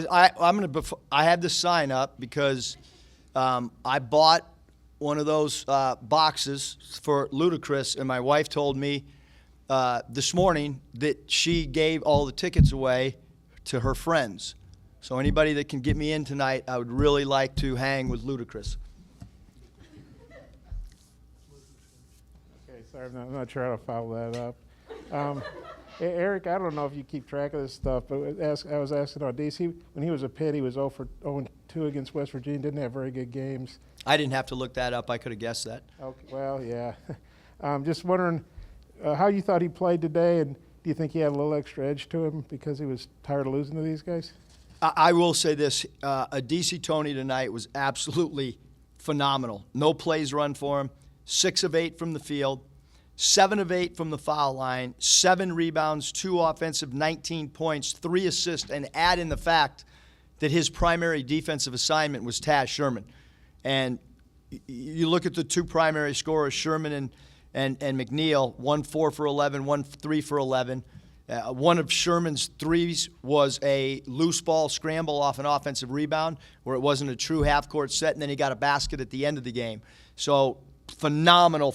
I had this sign up because I bought one of those boxes for Ludacris, and my wife told me this morning that she gave all the tickets away to her friends. So anybody that can get me in tonight, I would really like to hang with Ludacris. Okay, sorry, I'm not sure how to follow that up. Eric, I don't know if you keep track of this stuff, but I was asking on DC, when he was a Pitt, he was 0-2 against West Virginia, didn't have very good games. I didn't have to look that up. I could have guessed that. Okay, well, yeah. Just wondering how you thought he played today, and do you think he had a little extra edge to him because he was tired of losing to these guys? I will say this. DC Tony tonight was absolutely phenomenal. No plays run for him, 6 of 8 from the field, 7 of 8 from the foul line, 7 rebounds, 2 offensive, 19 points, 3 assists, and add in the fact that his primary defensive assignment was Taz Sherman. And you look at the 2 primary scorers, Sherman and McNeil, one 4 for 11, one 3 for 11. One of Sherman's threes was a loose ball scramble off an offensive rebound where it wasn't a true half-court set, and then he got a basket at the end of the game. So phenomenal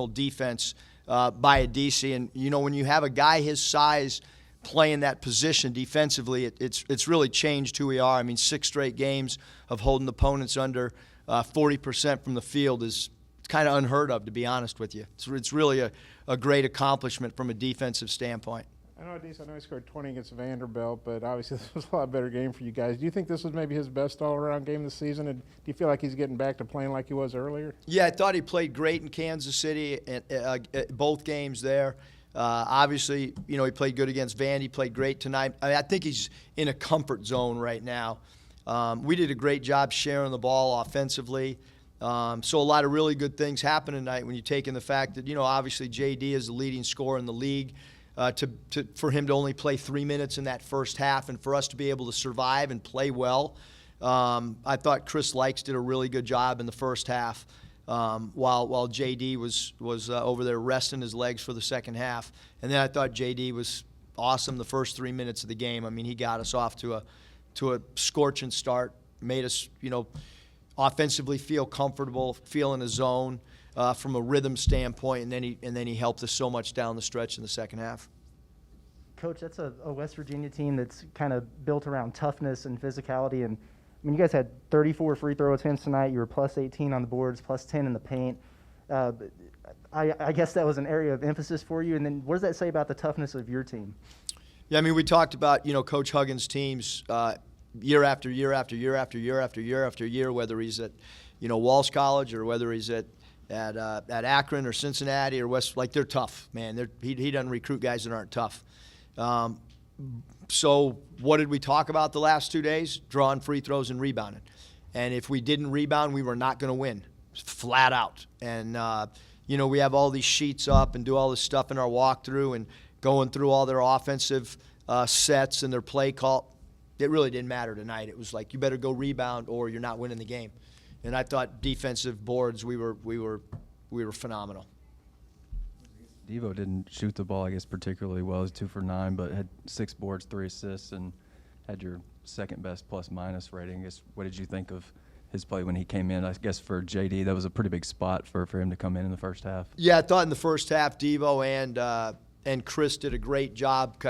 defense by a DC. And, you know, when you have a guy his size playing that position defensively, it's really changed who we are. I mean, 6 straight games of holding opponents under 40% from the field is kind of unheard of, to be honest with you. It's really a great accomplishment from a defensive standpoint. I know he scored 20 against Vanderbilt, but obviously this was a lot better game for you guys. Do you think this was maybe his best all-around game this season? And do you feel like he's getting back to playing like he was earlier? Yeah, I thought he played great in Kansas City at both games there. Obviously, you know, he played good against Vandy. He played great tonight. I think he's in a comfort zone right now. We did a great job sharing the ball offensively. So a lot of really good things happened tonight when you take in the fact that, you know, obviously J.D. is the leading scorer in the league. For him to only play 3 minutes in that first half and for us to be able to survive and play well. I thought Chris Likes did a really good job in the first half while J.D. was over there resting his legs for the second half. And then I thought J.D. was awesome the first 3 minutes of the game. I mean, he got us off to a scorching start, made us, you know, offensively feel comfortable, feel in a zone. From a rhythm standpoint, and then he helped us so much down the stretch in the second half. Coach, that's a West Virginia team that's kind of built around toughness and physicality. And I mean, you guys had 34 free throw attempts tonight. You were plus 18 on the boards, plus 10 in the paint. I guess that was an area of emphasis for you. And then what does that say about the toughness of your team? Yeah, I mean, we talked about, you know, Coach Huggins' teams year after year after year after year after year after year, whether he's at, you know, Walsh College or whether he's at Akron or Cincinnati or West, like, they're tough, man. He doesn't recruit guys that aren't tough. So what did we talk about the last 2 days? Drawing free throws and rebounding. And if we didn't rebound, we were not going to win, flat out. And, you know, we have all these sheets up and do all this stuff in our walkthrough and going through all their offensive sets and their play call. It really didn't matter tonight. It was like, you better go rebound or you're not winning the game. And I thought defensive boards, we were phenomenal. Devo didn't shoot the ball, I guess, particularly well. He was 2 for 9, but had 6 boards, 3 assists, and had your second best plus-minus rating. I guess, what did you think of his play when he came in? I guess for JD, that was a pretty big spot for him to come in the first half. Yeah, I thought in the first half, Devo and Chris did a great job.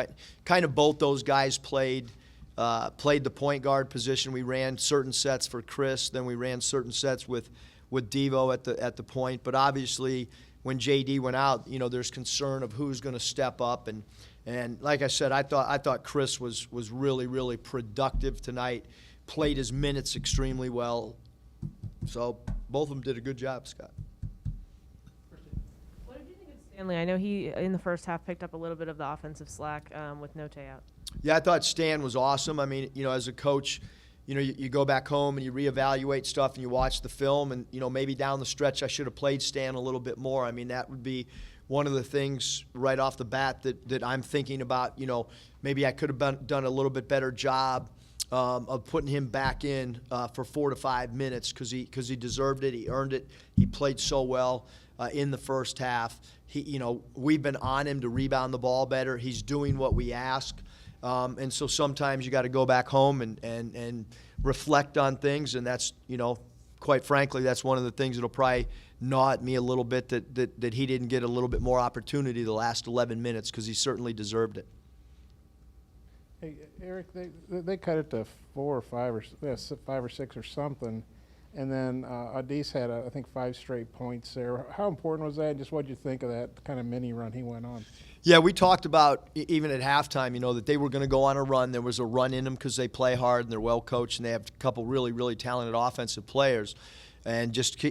Kind of both those guys played the point guard position. We ran certain sets for Chris, then we ran certain sets with Devo at the point. But obviously, when JD went out, you know, there's concern of who's going to step up. And like I said, I thought Chris was really productive tonight. Played his minutes extremely well. So both of them did a good job, Scott. What did you think of Stanley? I know he in the first half picked up a little bit of the offensive slack with Note out. Yeah, I thought Stan was awesome. I mean, you know, as a coach, you know, you go back home and you reevaluate stuff and you watch the film and, you know, maybe down the stretch I should have played Stan a little bit more. I mean, that would be one of the things right off the bat that I'm thinking about. You know, maybe I could have done a little bit better job of putting him back in for 4 to 5 minutes because he deserved it. He earned it. He played so well in the first half. You know, we've been on him to rebound the ball better. He's doing what we ask. And so sometimes you got to go back home and reflect on things, and that's, quite frankly, that's one of the things that'll probably gnaw at me a little bit, that he didn't get a little bit more opportunity the last 11 minutes, because he certainly deserved it. Hey, Eric, they cut it to 4 or 5 or 5 or 6 or something, and then Adis had, I think, 5 straight points there. How important was that, and just what did you think of that kind of mini run he went on? Yeah, we talked about, even at halftime, that they were going to go on a run. There was a run in them because they play hard and they're well coached, and they have a couple really, really talented offensive players. And just,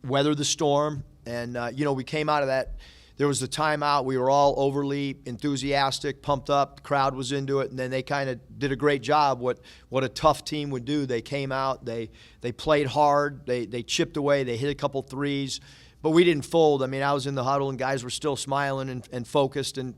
weather the storm. And, we came out of that. There was the timeout. We were all overly enthusiastic, pumped up. The crowd was into it. And then they kind of did a great job, what a tough team would do. They came out. They played hard. They chipped away. They hit a couple threes. But we didn't fold. I mean, I was in the huddle, and guys were still smiling and focused. And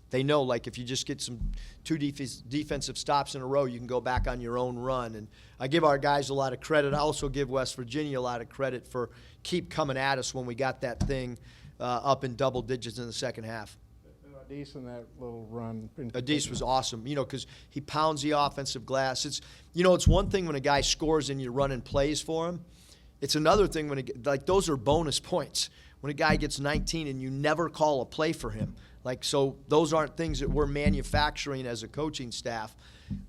they know, like, if you just get some 2 defensive stops in a row, you can go back on your own run. And I give our guys a lot of credit. I also give West Virginia a lot of credit for keep coming at us when we got that thing up in double digits in the second half. Adis in that little run. Adis was awesome, because he pounds the offensive glass. It's one thing when a guy scores and you're running plays for him. It's another thing when those are bonus points. When a guy gets 19 and you never call a play for him. So those aren't things that we're manufacturing as a coaching staff.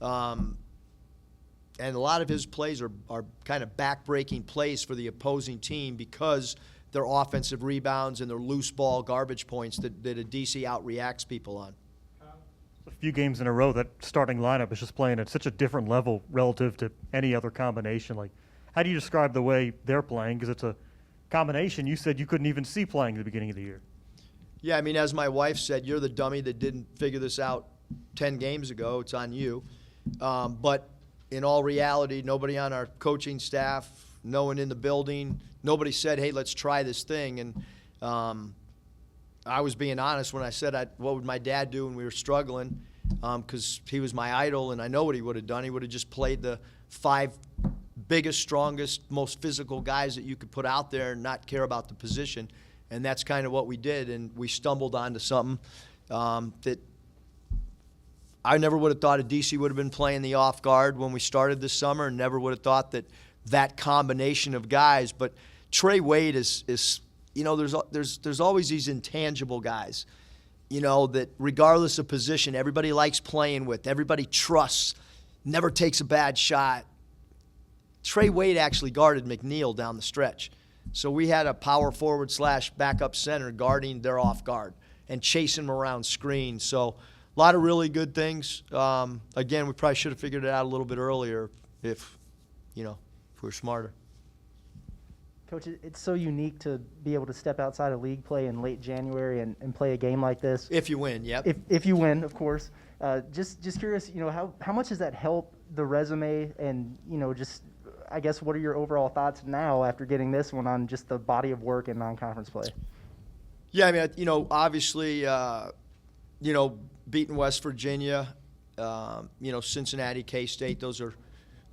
And a lot of his plays are kind of back-breaking plays for the opposing team because their offensive rebounds and their loose ball garbage points that a DC outreacts people on. A few games in a row, that starting lineup is just playing at such a different level relative to any other combination. How do you describe the way they're playing? Because it's a combination you said you couldn't even see playing at the beginning of the year. Yeah, I mean, as my wife said, you're the dummy that didn't figure this out 10 games ago. It's on you. But in all reality, nobody on our coaching staff, no one in the building, nobody said, hey, let's try this thing. And I was being honest when I said, what would my dad do when we were struggling? Because he was my idol, and I know what he would have done. He would have just played the 5 biggest, strongest, most physical guys that you could put out there and not care about the position. And that's kind of what we did, and we stumbled onto something that I never would have thought a DC would have been playing the off guard when we started this summer, and never would have thought that combination of guys. But Trey Wade is there's always these intangible guys, that regardless of position, everybody likes playing with, everybody trusts, never takes a bad shot. Trey Wade actually guarded McNeil down the stretch. So we had a power forward / backup center guarding their off guard and chasing them around screens. So a lot of really good things. Again, we probably should have figured it out a little bit earlier if we're smarter. Coach, it's so unique to be able to step outside of league play in late January and play a game like this. If you win, yep. If you win, of course. Just curious, how much does that help the resume, and just I guess what are your overall thoughts now after getting this one on just the body of work and non-conference play? Yeah, I mean, obviously, beating West Virginia, Cincinnati, K-State, those are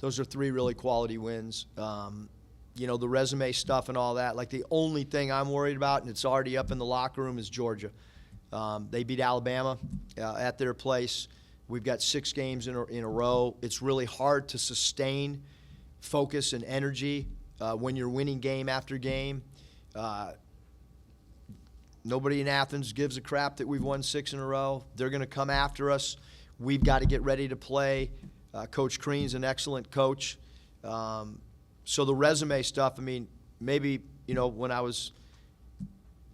3 really quality wins. The resume stuff and all that. The only thing I'm worried about, and it's already up in the locker room, is Georgia. They beat Alabama at their place. We've got 6 games in a row. It's really hard to sustain focus and energy when you're winning game after game. Nobody in Athens gives a crap that we've won 6 in a row. They're going to come after us. We've got to get ready to play. Coach Crean's an excellent coach. So the resume stuff, I mean, maybe, when I was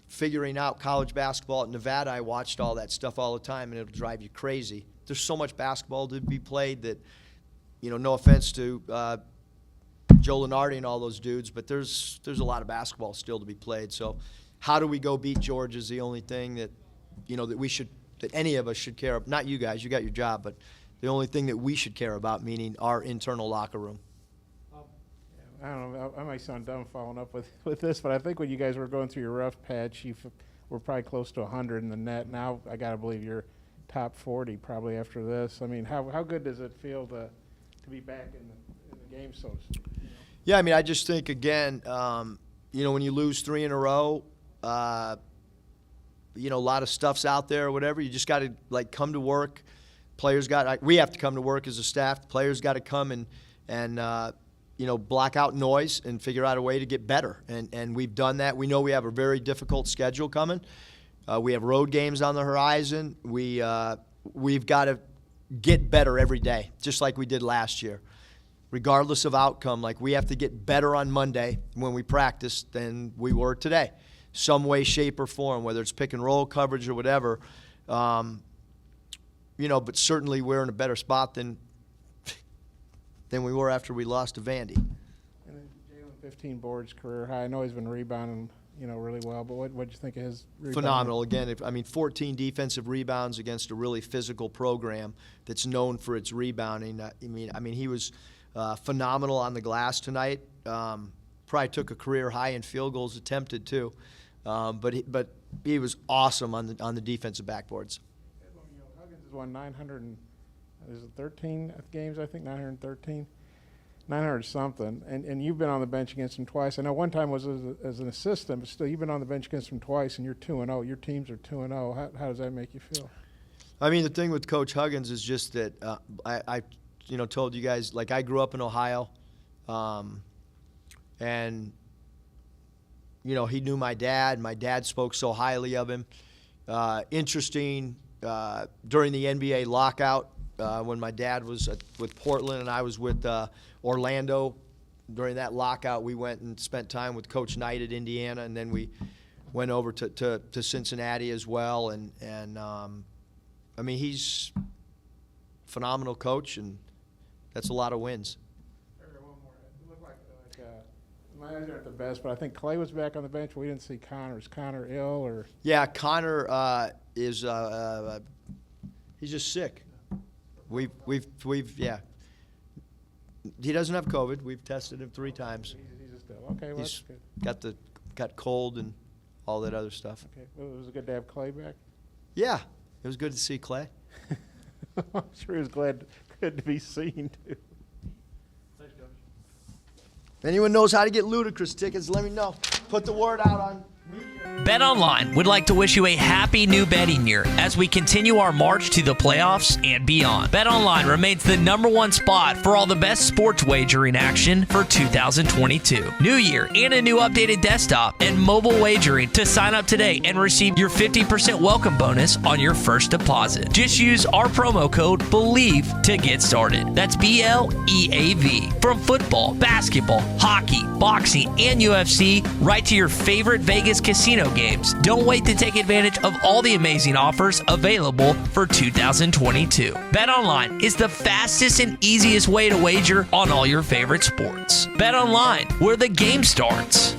figuring out college basketball at Nevada, I watched all that stuff all the time, and it'll drive you crazy. There's so much basketball to be played that, no offense to Joe Lenardi and all those dudes, but there's a lot of basketball still to be played. So how do we go beat Georgia is the only thing that, that any of us should care about. Not you guys, you got your job, but the only thing that we should care about, meaning our internal locker room. I don't know, I might sound dumb following up with this, but I think when you guys were going through your rough patch, you were probably close to 100 in the net. Now I got to believe you're top 40 probably after this. I mean, how good does it feel to be back in the game, so to speak? Yeah, I mean, I just think, again, when you lose 3 in a row, a lot of stuff's out there or whatever. You just got to, come to work. we have to come to work as a staff. Players got to come and block out noise and figure out a way to get better. And we've done that. We know we have a very difficult schedule coming. We have road games on the horizon. We've got to get better every day, just like we did last year. Regardless of outcome, like we have to get better on Monday when we practice than we were today. Some way, shape, or form, whether it's pick and roll coverage or whatever. But certainly we're in a better spot than we were after we lost to Vandy. And then Jalen, 15 boards, career high. I know he's been rebounding, really well, but what'd you think of his rebounding? Phenomenal. Again, 14 defensive rebounds against a really physical program that's known for its rebounding. He was phenomenal on the glass tonight. Probably took a career high in field goals attempted too. But he was awesome on the defensive backboards. Huggins has won 913 games, I think, 913. 900 something, and you've been on the bench against him twice. I know one time was as an assistant, but still, you've been on the bench against him twice, and you're 2-0. Your teams are 2-0. How does that make you feel? The thing with Coach Huggins is just that I told you guys, like, I grew up in Ohio, and he knew my dad. My dad spoke so highly of him. Interesting, during the NBA lockout, when my dad was with Portland and I was with Orlando, during that lockout, we went and spent time with Coach Knight at Indiana, and then we went over to Cincinnati as well. And he's a phenomenal coach, and that's a lot of wins. One more. It looked like my eyes aren't the best, but I think Clay was back on the bench. We didn't see Connor. Is Connor ill or? Yeah, Connor is he's just sick. We've yeah. He doesn't have COVID. We've tested him 3 times. He's just ill. Okay, well, He's that's good. got cold and all that other stuff. Okay, well, it was good to have Clay back. Yeah, it was good to see Clay. I'm sure he was good to be seen too. If anyone knows how to get Ludacris tickets, let me know. Put the word out on. BetOnline would like to wish you a happy new betting year as we continue our march to the playoffs and beyond. BetOnline remains the #1 spot for all the best sports wagering action for 2022. New year and a new updated desktop and mobile wagering to sign up today and receive your 50% welcome bonus on your first deposit. Just use our promo code BELIEVE to get started. That's BLEAV. From football, basketball, hockey, boxing, and UFC, right to your favorite Vegas casino games. Don't wait to take advantage of all the amazing offers available for 2022. BetOnline is the fastest and easiest way to wager on all your favorite sports. BetOnline, where the game starts.